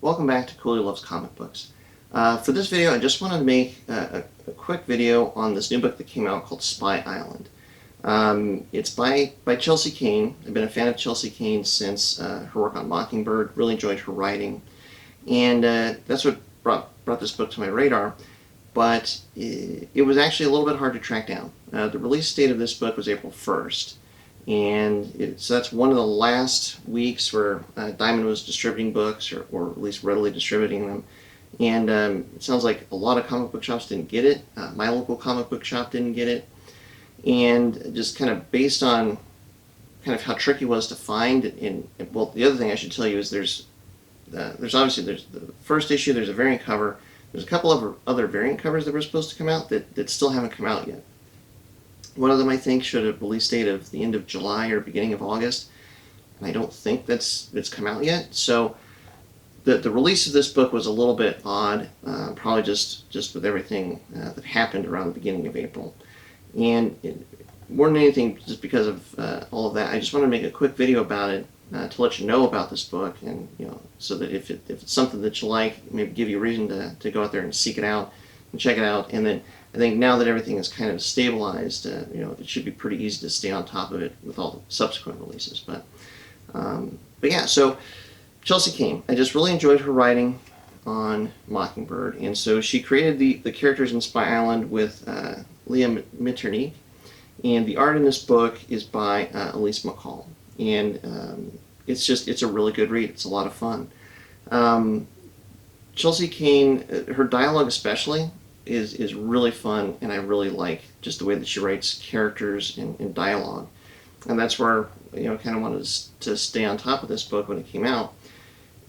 welcome back to Cooley Loves Comic Books. For this video, I just wanted to make a quick video on this new book that came out called Spy Island. It's by Chelsea Cain. I've been a fan of Chelsea Cain since her work on Mockingbird. Really enjoyed her writing, and that's what brought this book to my radar. But it was actually a little bit hard to track down. The release date of this book was April 1st. And so that's one of the last weeks where Diamond was distributing books, or at least readily distributing them. And it sounds like a lot of comic book shops didn't get it. My local comic book shop didn't get it. And just kind of based on kind of how tricky it was to find, well, the other thing I should tell you is there's the first issue, there's a variant cover. There's a couple of other variant covers that were supposed to come out that still haven't come out yet. One of them, I think, showed a release date of the end of July or beginning of August, and I don't think it's come out yet. So the release of this book was a little bit odd, probably just with everything that happened around the beginning of April. And more than anything, just because of all of that, I just want to make a quick video about it to let you know about this book, and so that if it's something that you like, maybe give you a reason to go out there and seek it out and check it out. And then I think now that everything is kind of stabilized, it should be pretty easy to stay on top of it with all the subsequent releases. But yeah, so Chelsea Cain, I just really enjoyed her writing on Mockingbird, and so she created the characters in Spy Island with Leah Mitternick, and the art in this book is by Elise McCall, and it's a really good read. It's a lot of fun. Chelsea Cain, her dialogue especially, is really fun, and I really like just the way that she writes characters in dialogue. And that's where kind of wanted to stay on top of this book when it came out.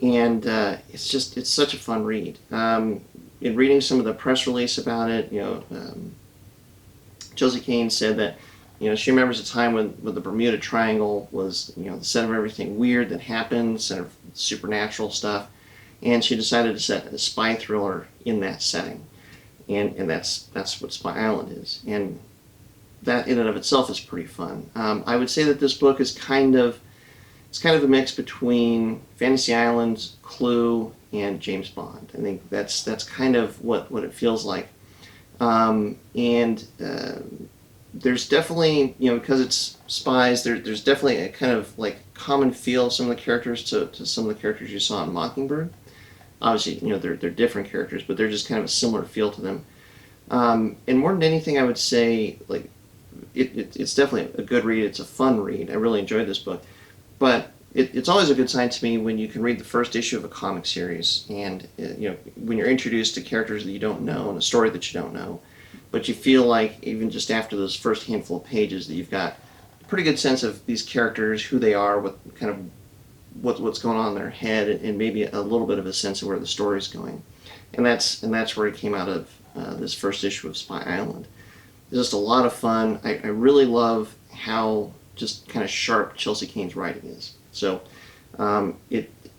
And it's such a fun read. In reading some of the press release about it, Chelsea Cain said that she remembers a time when the Bermuda Triangle was the center of everything weird that happened, center of supernatural stuff, and she decided to set a spy thriller in that setting. And that's what Spy Island is, and that in and of itself is pretty fun. I would say that this book is kind of a mix between Fantasy Island, Clue, and James Bond. I think that's kind of what it feels like. There's definitely, because it's spies, there's definitely a kind of like common feel of some of the characters to some of the characters you saw in Mockingbird. Obviously, they're different characters, but they're just kind of a similar feel to them. And more than anything, I would say, like, it's definitely a good read. It's a fun read. I really enjoyed this book. But it's always a good sign to me when you can read the first issue of a comic series, and when you're introduced to characters that you don't know and a story that you don't know, but you feel like even just after those first handful of pages that you've got a pretty good sense of these characters, who they are, what kind of what's going on in their head, and maybe a little bit of a sense of where the story's going. And that's where it came out of this first issue of Spy Island. It's just a lot of fun. I really love how just kind of sharp Chelsea Cain's writing is. So I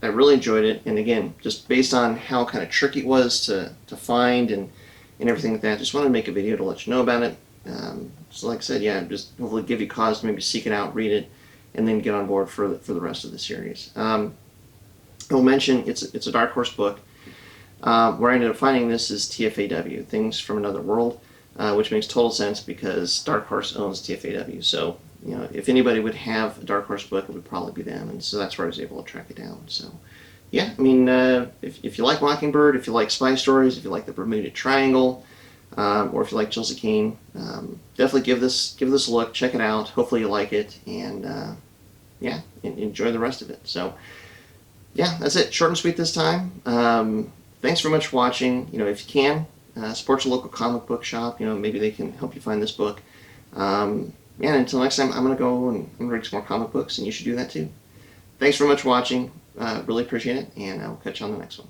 really enjoyed it, and again, just based on how kind of tricky it was to find and everything like that, just wanted to make a video to let you know about it. So like I said, yeah, just hopefully give you cause to maybe seek it out, read it, and then get on board for the rest of the series. I will mention it's a Dark Horse book. Where I ended up finding this is TFAW, Things from Another World, which makes total sense because Dark Horse owns TFAW. So if anybody would have a Dark Horse book, it would probably be them, and so that's where I was able to track it down. So yeah, I mean, if you like Mockingbird, if you like spy stories, if you like the Bermuda Triangle, or if you like Chelsea Cain, definitely give this a look. Check it out. Hopefully you like it, and yeah, enjoy the rest of it. So yeah, that's it. Short and sweet this time. Thanks very much for watching. If you can, support your local comic book shop. Maybe they can help you find this book. Yeah, until next time, I'm going to go and I'm going to read some more comic books, and you should do that too. Thanks very much for watching. Really appreciate it, and I'll catch you on the next one.